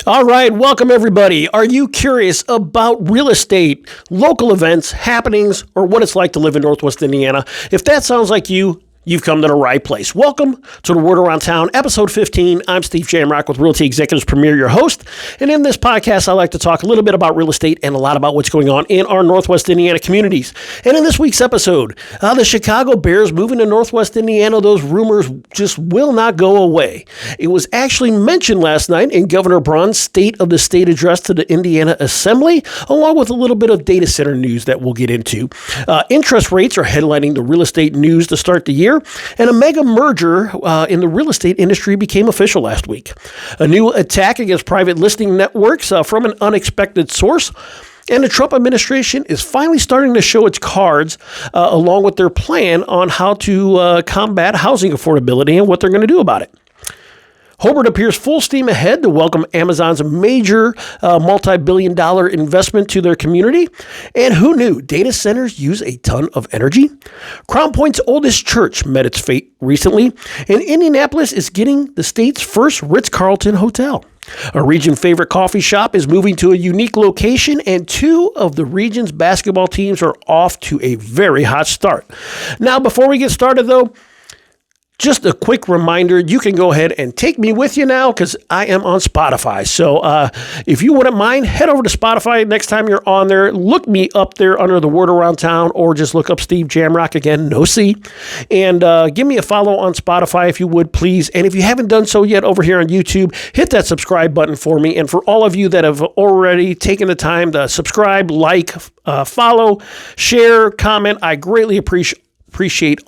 All right, welcome everybody. Are you curious about real estate, local events, happenings, or what it's like to live in Northwest Indiana? If that sounds like you've come to the right place. Welcome to the Word Around Town, episode 15. I'm Steve Jamrok with Realty Executives Premier, your host. And in this podcast, I like to talk a little bit about real estate and a lot about what's going on in our Northwest Indiana communities. And in this week's episode, the Chicago Bears moving to Northwest Indiana, those rumors just will not go away. It was actually mentioned last night in Governor Braun's State of the State address to the Indiana Assembly, along with a little bit of data center news that we'll get into. Interest rates are headlining the real estate news to start the year. And a mega merger in the real estate industry became official last week. A new attack against private listing networks from an unexpected source. And the Trump administration is finally starting to show its cards along with their plan on how to combat housing affordability and what they're going to do about it. Hobart appears full steam ahead to welcome Amazon's major multi-billion-dollar investment to their community. And who knew data centers use a ton of energy? Crown Point's oldest church met its fate recently, and Indianapolis is getting the state's first Ritz-Carlton hotel. A region favorite coffee shop is moving to a unique location, and two of the region's basketball teams are off to a very hot start. Now, before we get started, though, just a quick reminder, you can go ahead and take me with you now because I am on Spotify. So if you wouldn't mind, head over to Spotify next time you're on there. Look me up there under the Word Around Town, or just look up Steve Jamrok, again, no C. And give me a follow on Spotify if you would, please. And if you haven't done so yet over here on YouTube, hit that subscribe button for me. And for all of you that have already taken the time to subscribe, like, follow, share, comment, I greatly appreciate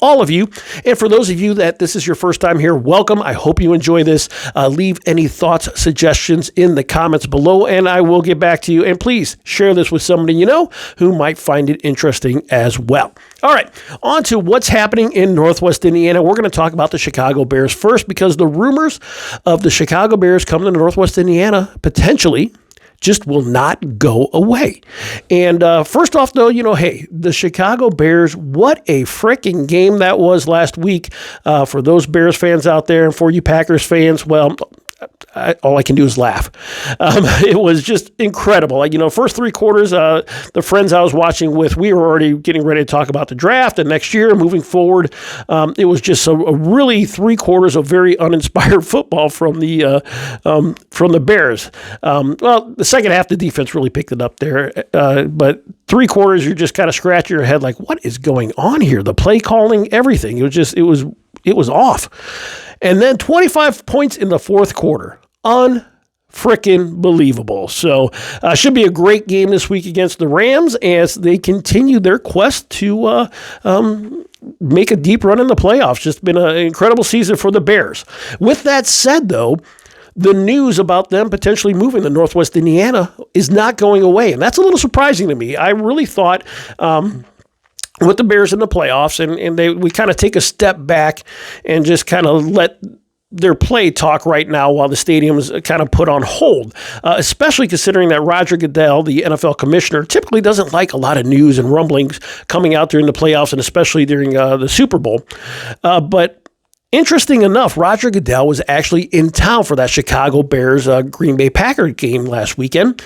all of you. And for those of you that this is your first time here, welcome. I hope you enjoy this. Leave any thoughts, suggestions in the comments below, and I will get back to you. And please share this with somebody you know who might find it interesting as well. All right, on to what's happening in Northwest Indiana. We're going to talk about the Chicago Bears first, because the rumors of the Chicago Bears coming to Northwest Indiana potentially just will not go away. And first off, though, hey, the Chicago Bears, what a freaking game that was last week for those Bears fans out there, and for you Packers fans, well, all I can do is laugh. It was just incredible. First three quarters, the friends I was watching with, we were already getting ready to talk about the draft and next year moving forward. It was just a really 3 quarters of very uninspired football from the Bears. Well, the second half, the defense really picked it up there. But 3 quarters, you're just kind of scratching your head like, what is going on here? The play calling, everything. It was off. And then 25 points in the fourth quarter. Unfrickin' believable. So should be a great game this week against the Rams as they continue their quest to make a deep run in the playoffs. Just been an incredible season for the Bears. With that said, though, the news about them potentially moving to Northwest Indiana is not going away. And that's a little surprising to me. I really thought with the Bears in the playoffs, and we kind of take a step back and just kind of let their play talk right now while the stadium is kind of put on hold, especially considering that Roger Goodell, the NFL commissioner, typically doesn't like a lot of news and rumblings coming out during the playoffs, and especially during the Super Bowl. But interesting enough, Roger Goodell was actually in town for that Chicago Bears Green Bay Packers game last weekend.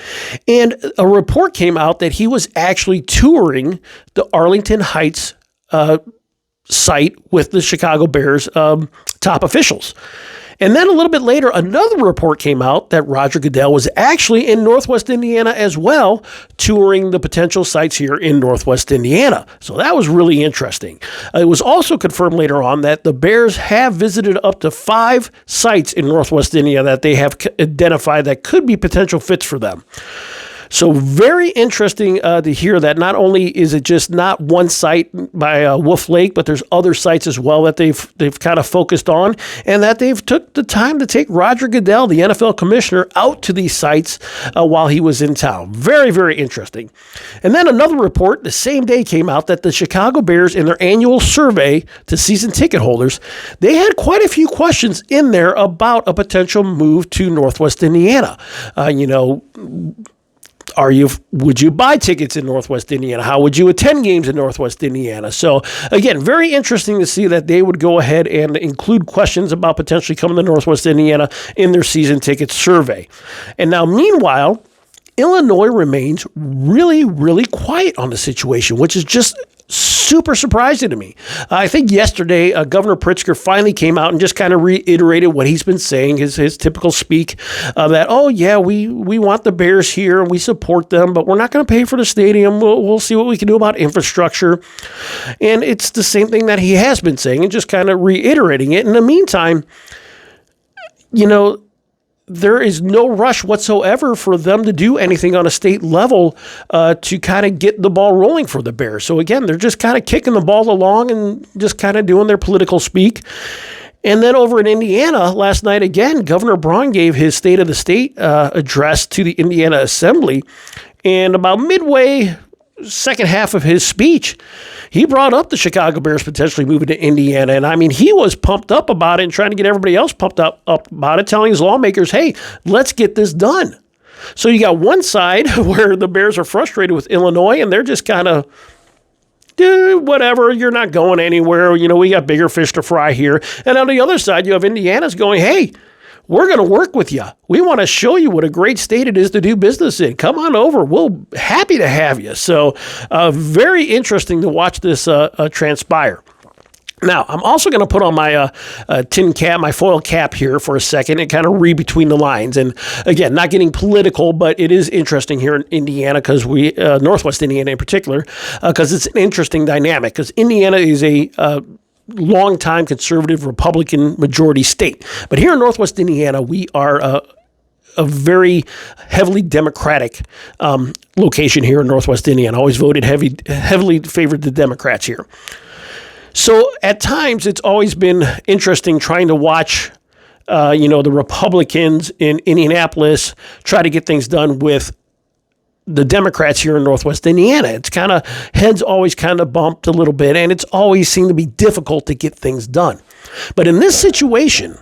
And a report came out that he was actually touring the Arlington Heights site with the Chicago Bears top officials. And then a little bit later, another report came out that Roger Goodell was actually in Northwest Indiana as well, touring the potential sites here in Northwest Indiana. So that was really interesting. It was also confirmed later on that the Bears have visited up to 5 sites in Northwest Indiana that they have identified that could be potential fits for them. So very interesting to hear that not only is it just not one site by Wolf Lake, but there's other sites as well that they've kind of focused on, and that they've took the time to take Roger Goodell, the NFL commissioner, out to these sites while he was in town. Very, very interesting. And then another report the same day came out that the Chicago Bears, in their annual survey to season ticket holders, they had quite a few questions in there about a potential move to Northwest Indiana. Would you buy tickets in Northwest Indiana? How would you attend games in Northwest Indiana? So again, very interesting to see that they would go ahead and include questions about potentially coming to Northwest Indiana in their season ticket survey. And now, meanwhile, Illinois remains really, really quiet on the situation, which is just super surprising to me. I think yesterday, Governor Pritzker finally came out and just kind of reiterated what he's been saying, his typical speak, that, oh, yeah, we want the Bears here and we support them, but we're not going to pay for the stadium. We'll see what we can do about infrastructure. And it's the same thing that he has been saying and just kind of reiterating it. In the meantime, there is no rush whatsoever for them to do anything on a state level to kind of get the ball rolling for the Bears. So again, they're just kind of kicking the ball along and just kind of doing their political speak. And then over in Indiana last night, again, Governor Braun gave his State of the State address to the Indiana Assembly. And about midway, second half of his speech, he brought up the Chicago Bears potentially moving to Indiana. And I mean, he was pumped up about it and trying to get everybody else pumped up about it, telling his lawmakers, hey, let's get this done. So you got one side where the Bears are frustrated with Illinois and they're just kind of, whatever, you're not going anywhere. We got bigger fish to fry here. And on the other side, you have Indiana's going, hey, we're going to work with you. We want to show you what a great state it is to do business in. Come on over. We're happy to have you. So very interesting to watch this transpire. Now, I'm also going to put on my tin cap, my foil cap here for a second and kind of read between the lines. And again, not getting political, but it is interesting here in Indiana because Northwest Indiana in particular, because it's an interesting dynamic because Indiana is a longtime conservative Republican majority state. But here in Northwest Indiana, we are a very heavily Democratic location here in Northwest Indiana. Always voted heavily favored the Democrats here. So at times, it's always been interesting trying to watch, the Republicans in Indianapolis try to get things done with the Democrats here in Northwest Indiana. It's kind of, heads always kind of bumped a little bit, and it's always seemed to be difficult to get things done. But in this situation,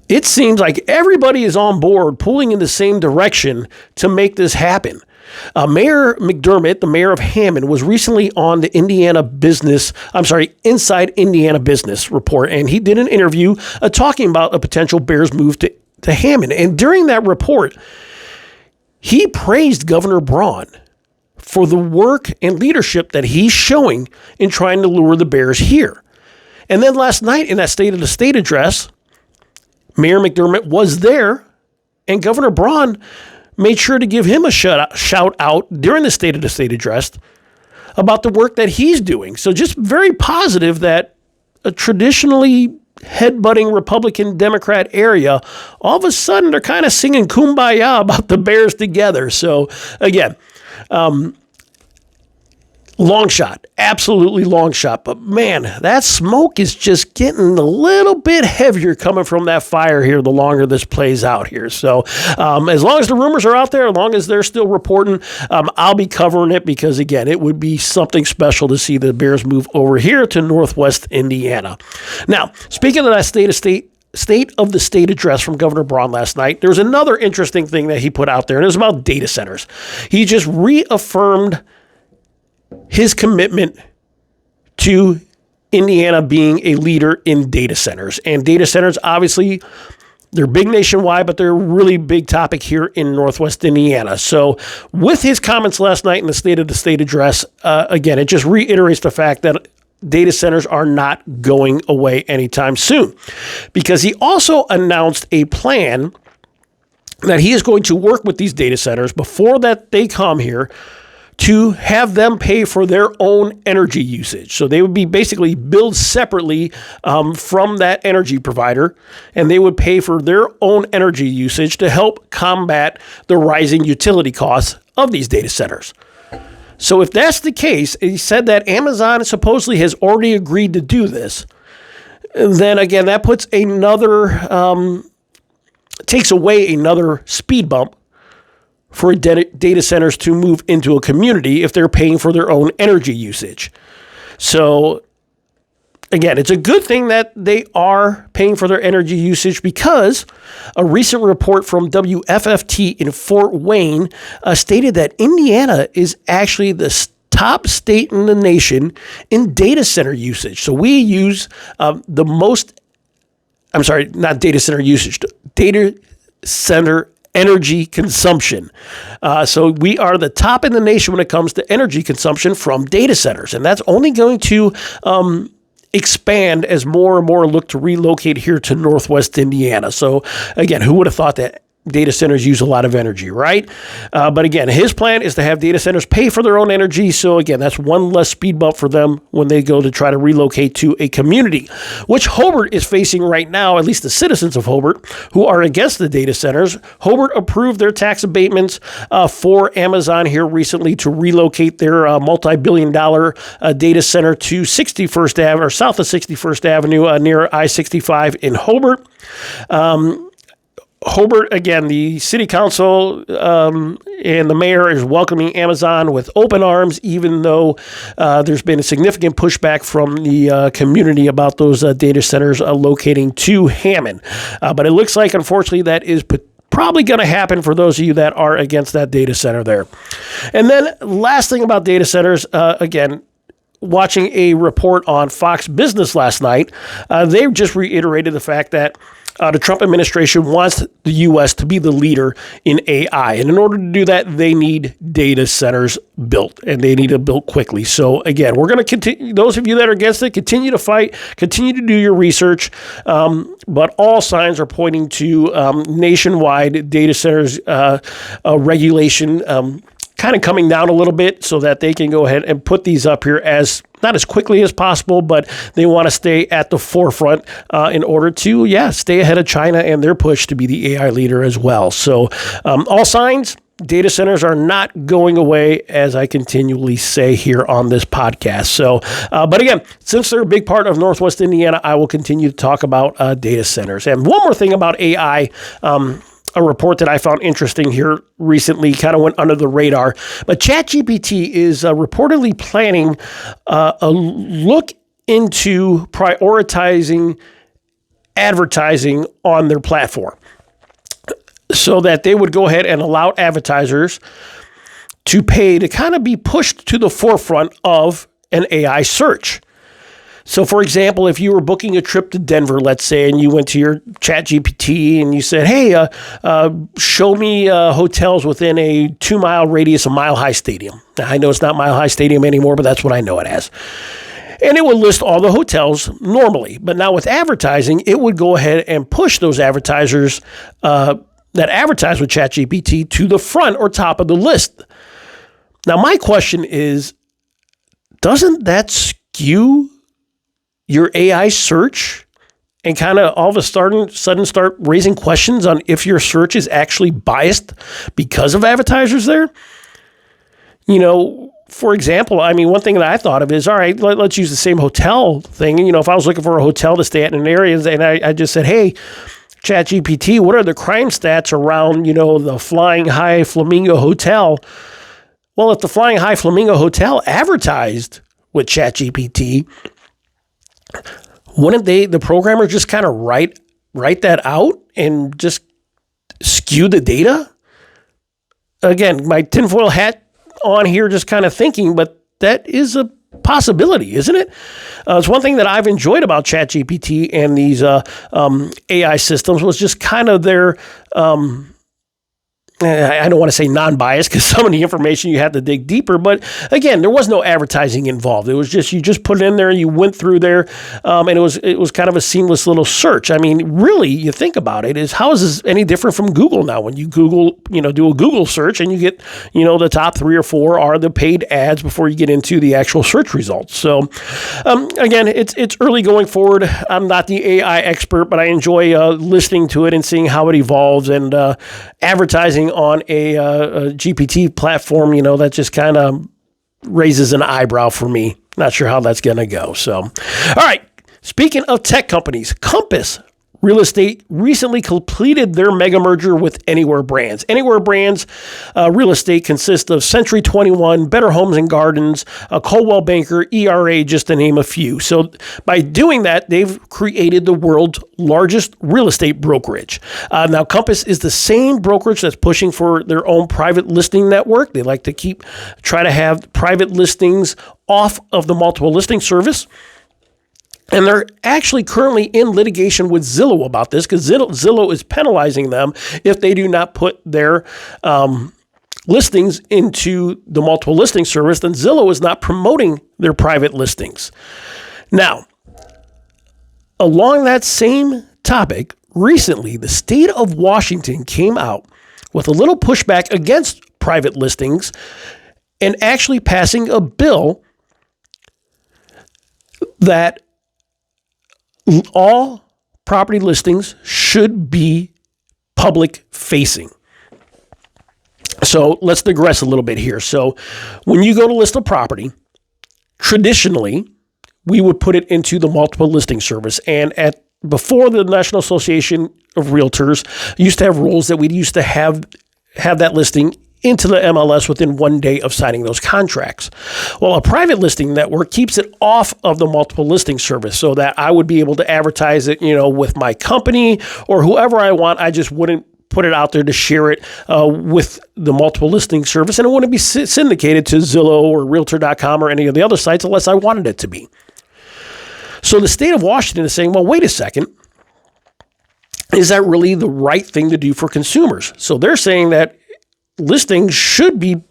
it seems like everybody is on board, pulling in the same direction to make this happen. Mayor McDermott, the mayor of Hammond, was recently on the Inside Indiana Business report, and he did an interview talking about a potential Bears move to Hammond. And during that report, he praised Governor Braun for the work and leadership that he's showing in trying to lure the Bears here. And then last night in that State of the State address, Mayor McDermott was there, and Governor Braun made sure to give him a shout out during the State of the State address about the work that he's doing. So just very positive that a traditionally headbutting Republican Democrat area, all of a sudden they're kind of singing Kumbaya about the Bears together. So again, long shot, absolutely long shot. But man, that smoke is just getting a little bit heavier coming from that fire here the longer this plays out here. So as long as the rumors are out there, as long as they're still reporting, I'll be covering it because, again, it would be something special to see the Bears move over here to Northwest Indiana. Now, speaking of that State of the State address from Governor Braun last night, there's another interesting thing that he put out there, and it was about data centers. He just reaffirmed his commitment to Indiana being a leader in data centers. And data centers, obviously, they're big nationwide, but they're a really big topic here in Northwest Indiana. So with his comments last night in the State of the State address, again, it just reiterates the fact that data centers are not going away anytime soon. Because he also announced a plan that he is going to work with these data centers before that they come here to have them pay for their own energy usage. So they would be basically billed separately from that energy provider, and they would pay for their own energy usage to help combat the rising utility costs of these data centers. So if that's the case, he said that Amazon supposedly has already agreed to do this, then again, that puts takes away another speed bump for data centers to move into a community if they're paying for their own energy usage. So again, it's a good thing that they are paying for their energy usage, because a recent report from WFFT in Fort Wayne stated that Indiana is actually the top state in the nation in data center usage. So we use the most, I'm sorry, not data center usage, data center energy consumption. So we are the top in the nation when it comes to energy consumption from data centers. And that's only going to expand as more and more look to relocate here to Northwest Indiana. So again, who would have thought that data centers use a lot of energy, right? But again, his plan is to have data centers pay for their own energy. So again, that's one less speed bump for them when they go to try to relocate to a community, which Hobart is facing right now, at least the citizens of Hobart who are against the data centers. Hobart approved their tax abatements for Amazon here recently to relocate their multi-billion-dollar data center to 61st Avenue, or south of 61st Avenue near I-65 in Hobart. Hobart, again, the city council and the mayor is welcoming Amazon with open arms, even though there's been a significant pushback from the community about those data centers locating to Hammond. But it looks like, unfortunately, that is probably going to happen for those of you that are against that data center there. And then last thing about data centers, again, watching a report on Fox Business last night, they just reiterated the fact that the Trump administration wants the U.S. to be the leader in AI. And in order to do that, they need data centers built, and they need it built quickly. So again, we're going to continue. Those of you that are against it, continue to fight, continue to do your research. But all signs are pointing to nationwide data centers regulation kind of coming down a little bit, so that they can go ahead and put these up here as not as quickly as possible, but they want to stay at the forefront in order to, stay ahead of China and their push to be the AI leader as well. So all signs, data centers are not going away, as I continually say here on this podcast. So, but again, since they're a big part of Northwest Indiana, I will continue to talk about data centers. And one more thing about AI, a report that I found interesting here recently, kind of went under the radar. But ChatGPT is reportedly planning a look into prioritizing advertising on their platform, so that they would go ahead and allow advertisers to pay to kind of be pushed to the forefront of an AI search. So, for example, if you were booking a trip to Denver, let's say, and you went to your ChatGPT and you said, hey, show me hotels within a 2-mile radius of Mile High Stadium. Now, I know it's not Mile High Stadium anymore, but that's what I know it as. And it would list all the hotels normally. But now with advertising, it would go ahead and push those advertisers that advertise with ChatGPT to the front or top of the list. Now, my question is, doesn't that skew your AI search and kind of all of a sudden start raising questions on if your search is actually biased because of advertisers there? You know, for example, I mean, one thing that I thought of is, all right, let's use the same hotel thing. You know, if I was looking for a hotel to stay at in an area and I just said, hey, ChatGPT, what are the crime stats around, you know, the Flying High Flamingo Hotel? Well, if the Flying High Flamingo Hotel advertised with ChatGPT, wouldn't the programmer just kind of write that out and just skew the data? Again, my tinfoil hat on here, just kind of thinking, but that is a possibility, isn't it? It's one thing that I've enjoyed about ChatGPT and these AI systems was just kind of their I don't want to say non-biased, because some of the information you have to dig deeper. But again, there was no advertising involved. It was just, you just put it in there and you went through there. And it was kind of a seamless little search. I mean, really, you think about it, is how is this any different from Google now? When you Google, do a Google search and you get, the top 3 or 4 are the paid ads before you get into the actual search results. So again, it's early going forward. I'm not the AI expert, but I enjoy listening to it and seeing how it evolves, and advertising on a GPT platform, that just kind of raises an eyebrow for me. Not sure how that's going to go. So, all right. Speaking of tech companies, Compass Real Estate recently completed their mega merger with Anywhere Brands. Anywhere Brands Real Estate consists of Century 21, Better Homes and Gardens, Coldwell Banker, ERA, just to name a few. So by doing that, they've created the world's largest real estate brokerage. Now, Compass is the same brokerage that's pushing for their own private listing network. They like to try to have private listings off of the multiple listing service. And they're actually currently in litigation with Zillow about this because Zillow is penalizing them if they do not put their listings into the multiple listing service. Then Zillow is not promoting their private listings. Now, along that same topic, recently the state of Washington came out with a little pushback against private listings and actually passing a bill that all property listings should be public facing. So let's digress a little bit here. So when you go to list a property, traditionally, we would put it into the multiple listing service. And before the National Association of Realtors used to have rules that we used to have that listing into the MLS within 1 day of signing those contracts. Well, a private listing network keeps it off of the multiple listing service so that I would be able to advertise it, with my company or whoever I want. I just wouldn't put it out there to share it with the multiple listing service, and it wouldn't be syndicated to Zillow or Realtor.com or any of the other sites unless I wanted it to be. So the state of Washington is saying, well, wait a second. Is that really the right thing to do for consumers? So they're saying that listings should be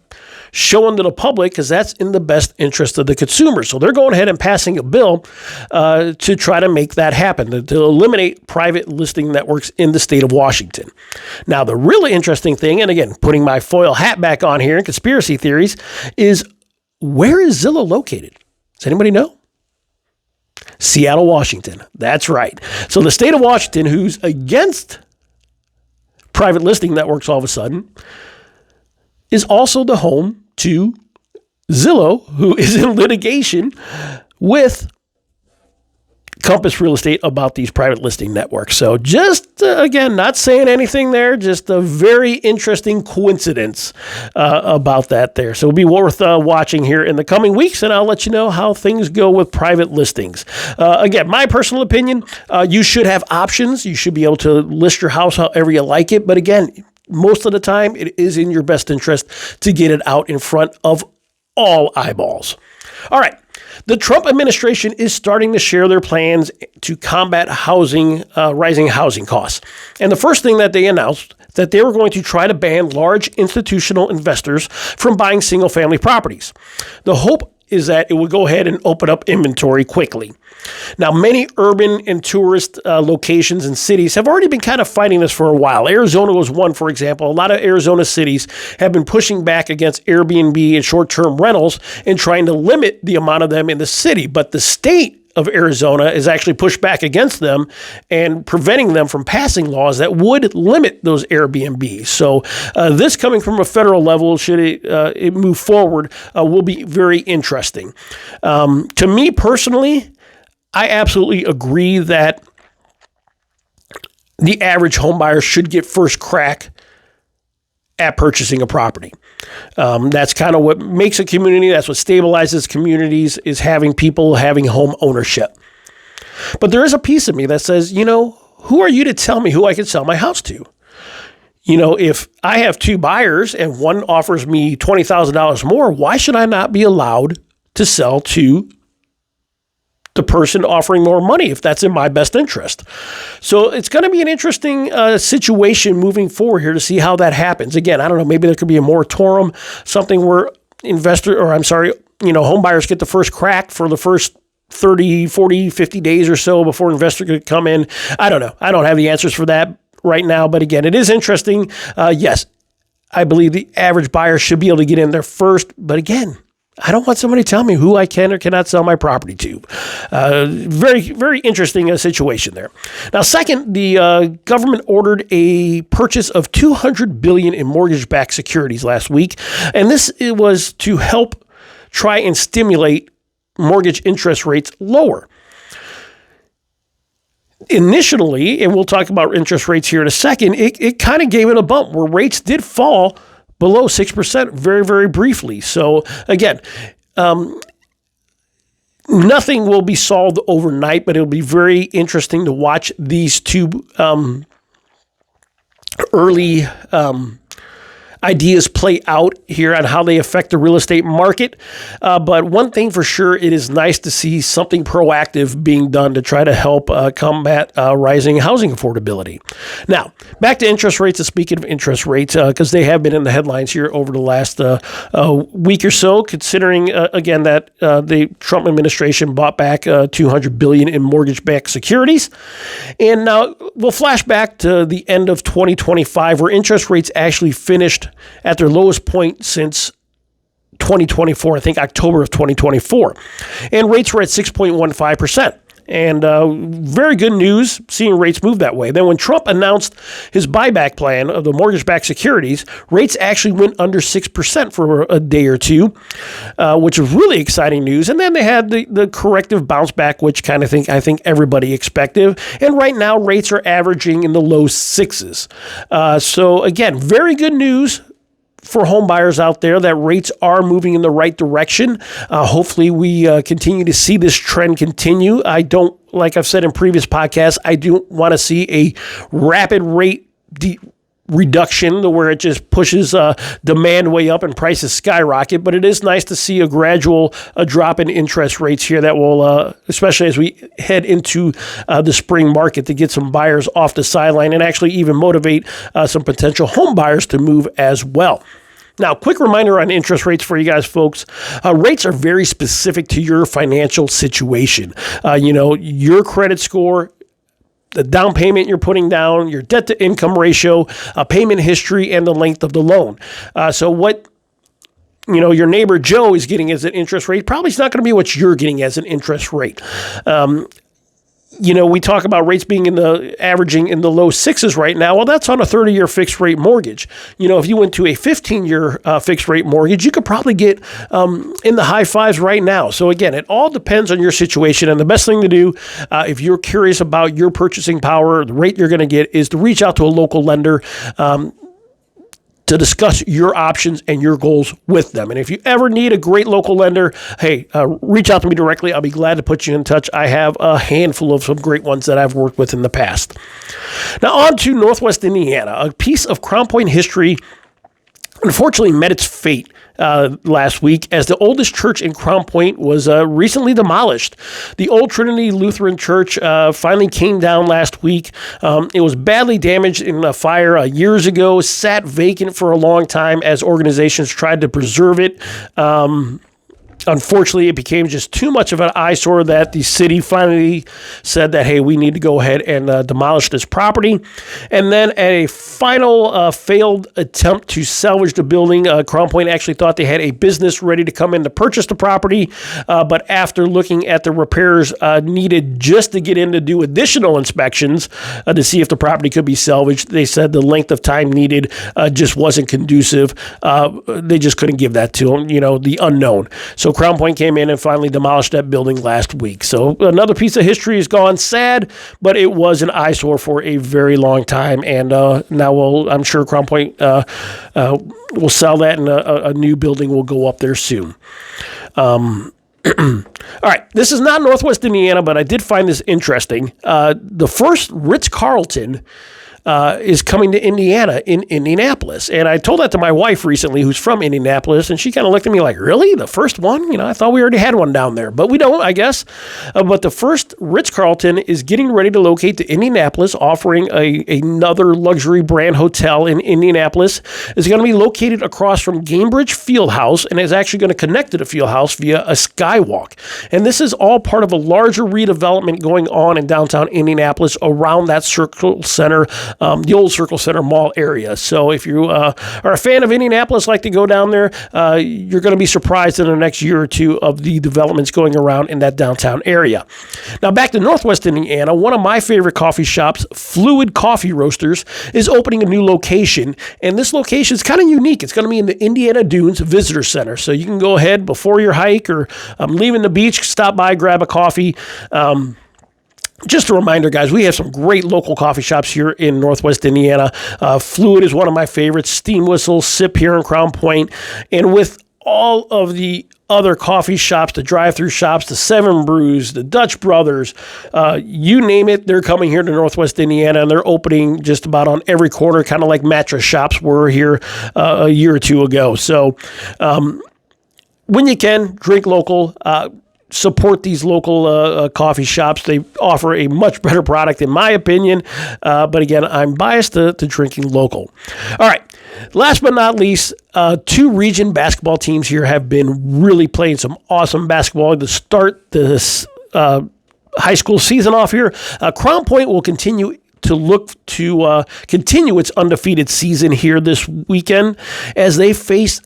shown to the public because that's in the best interest of the consumer. So they're going ahead and passing a bill to try to make that happen, to eliminate private listing networks in the state of Washington. Now, the really interesting thing, and again, putting my foil hat back on here in conspiracy theories, is where is Zillow located? Does anybody know? Seattle, Washington. That's right. So the state of Washington, who's against private listing networks all of a sudden, is also the home to Zillow, who is in litigation with Compass Real Estate about these private listing networks. So just, again, not saying anything there, just a very interesting coincidence about that there. So it'll be worth watching here in the coming weeks, and I'll let you know how things go with private listings. Again, my personal opinion, you should have options. You should be able to list your house however you like it. But again, most of the time, it is in your best interest to get it out in front of all eyeballs. All right. The Trump administration is starting to share their plans to combat rising housing costs. And the first thing that they announced, that they were going to try to ban large institutional investors from buying single-family properties. The hope is that it would go ahead and open up inventory quickly. Now, many urban and tourist locations and cities have already been kind of fighting this for a while. Arizona was one, for example. A lot of Arizona cities have been pushing back against Airbnb and short-term rentals and trying to limit the amount of them in the city. But the state of Arizona is actually pushed back against them and preventing them from passing laws that would limit those Airbnbs. So this coming from a federal level, should it move forward, will be very interesting. To me personally, I absolutely agree that the average home buyer should get first crack at purchasing a property. That's kind of what makes a community. That's what stabilizes communities, is having people having home ownership. But there is a piece of me that says, who are you to tell me who I can sell my house to? If I have two buyers and one offers me $20,000 more, why should I not be allowed to sell to the person offering more money if that's in my best interest? So it's going to be an interesting situation moving forward here to see how that happens. Again, I don't know, maybe there could be a moratorium, something where home buyers get the first crack for the first 30, 40, 50 days or so before an investor could come in. I don't know. I don't have the answers for that right now. But again, it is interesting. Yes, I believe the average buyer should be able to get in there first. But again, I don't want somebody to tell me who I can or cannot sell my property to. Very, very interesting situation there. Now, second, the government ordered a purchase of $200 billion in mortgage-backed securities last week, and this was to help try and stimulate mortgage interest rates lower. initially, and we'll talk about interest rates here in a second, it kind of gave it a bump where rates did fall below 6% very, very briefly. So again, nothing will be solved overnight, but it'll be very interesting to watch these two early ideas play out here on how they affect the real estate market. But one thing for sure, it is nice to see something proactive being done to try to help combat rising housing affordability. Now, back to interest rates. And speaking of interest rates, because they have been in the headlines here over the last week or so, considering, again, that the Trump administration bought back $200 billion in mortgage-backed securities. And now we'll flash back to the end of 2025, where interest rates actually finished at their lowest point since 2024, I think October of 2024. And rates were at 6.15%. And very good news seeing rates move that way. Then when Trump announced his buyback plan of the mortgage-backed securities, rates actually went under 6% for a day or two, which was really exciting news. And then they had the corrective bounce back, which I think everybody expected. And right now, rates are averaging in the low sixes. So again, very good news for home buyers out there that rates are moving in the right direction. Hopefully we continue to see this trend continue. I don't, like I've said in previous podcasts, I do want to see a rapid rate reduction to where it just pushes demand way up and prices skyrocket. But it is nice to see a gradual drop in interest rates here that will, especially as we head into the spring market, to get some buyers off the sideline and actually even motivate some potential home buyers to move as well. Now, quick reminder on interest rates for you guys, folks. Rates are very specific to your financial situation. Your credit score, the down payment you're putting down, your debt to income ratio, payment history, and the length of the loan. So what your neighbor Joe is getting as an interest rate probably is not going to be what you're getting as an interest rate. We talk about rates being averaging in the low sixes right now. Well, that's on a 30-year fixed rate mortgage. If you went to a 15-year fixed rate mortgage, you could probably get in the high fives right now. So again, it all depends on your situation. And the best thing to do, if you're curious about your purchasing power, the rate you're going to get, is to reach out to a local lender to discuss your options and your goals with them. And if you ever need a great local lender, hey, reach out to me directly. I'll be glad to put you in touch. I have a handful of some great ones that I've worked with in the past. Now on to Northwest Indiana. A piece of Crown Point history unfortunately met its fate last week as the oldest church in Crown Point was recently demolished. The Old Trinity Lutheran Church finally came down last week. It was badly damaged in a fire years ago, sat vacant for a long time as organizations tried to preserve it. Unfortunately, it became just too much of an eyesore that the city finally said that, hey, we need to go ahead and demolish this property. And then a final failed attempt to salvage the building. Crown Point actually thought they had a business ready to come in to purchase the property. But after looking at the repairs needed just to get in to do additional inspections to see if the property could be salvaged, they said the length of time needed just wasn't conducive. They just couldn't give that to them, the unknown. So Crown Point came in and finally demolished that building last week. So another piece of history is gone. Sad, but it was an eyesore for a very long time. And now I'm sure Crown Point will sell that, and a new building will go up there soon. All right, this is not Northwest Indiana, but I did find this interesting. The first Ritz-Carlton is coming to Indiana in Indianapolis. And I told that to my wife recently, who's from Indianapolis, and she kind of looked at me like, really? The first one? I thought we already had one down there, but we don't, I guess. But the first Ritz-Carlton is getting ready to locate to Indianapolis, offering another luxury brand hotel in Indianapolis. It's going to be located across from Gainbridge Fieldhouse, and is actually going to connect to the Fieldhouse via a skywalk. And this is all part of a larger redevelopment going on in downtown Indianapolis around that Circle Center, the old Circle Center Mall area. So if you are a fan of Indianapolis, like to go down there, you're going to be surprised in the next year or two of the developments going around in that downtown area. Now back to Northwest Indiana, one of my favorite coffee shops, Fluid Coffee Roasters, is opening a new location. And this location is kind of unique. It's going to be in the Indiana Dunes Visitor Center. So you can go ahead before your hike or leaving the beach, stop by, grab a coffee. Just a reminder, guys, we have some great local coffee shops here in Northwest Indiana. Fluid is one of my favorites. Steam Whistle, Sip here in Crown Point. And with all of the other coffee shops, the drive-through shops, the Seven Brews, the Dutch Brothers, you name it, they're coming here to Northwest Indiana, and they're opening just about on every corner, kind of like mattress shops were here a year or two ago. So when you can, drink local. Support these local coffee shops. They offer a much better product, in my opinion. But again, I'm biased to drinking local. All right. Last but not least, two region basketball teams here have been really playing some awesome basketball to start this high school season off here. Crown Point will continue to look to continue its undefeated season here this weekend as they face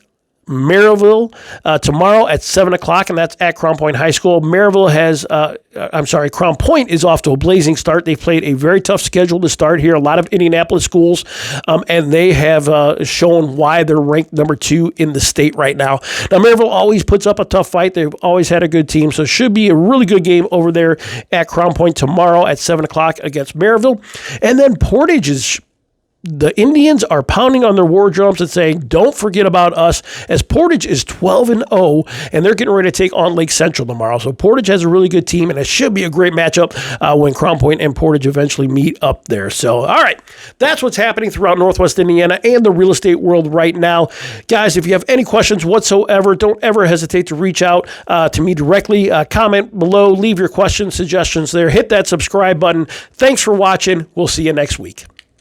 Maryville tomorrow at 7 o'clock, and that's at Crown Point High School. Crown Point is off to a blazing start. They've played a very tough schedule to start here, a lot of Indianapolis schools, and they have shown why they're ranked number 2 in the state right now. Now, Maryville always puts up a tough fight. They've always had a good team, so it should be a really good game over there at Crown Point tomorrow at 7 o'clock against Maryville. And then Portage is... The Indians are pounding on their war drums and saying, don't forget about us, as Portage is 12-0, and they're getting ready to take on Lake Central tomorrow. So Portage has a really good team, and it should be a great matchup when Crown Point and Portage eventually meet up there. So, all right, that's what's happening throughout Northwest Indiana and the real estate world right now. Guys, if you have any questions whatsoever, don't ever hesitate to reach out to me directly. Comment below, leave your questions, suggestions there. Hit that subscribe button. Thanks for watching. We'll see you next week.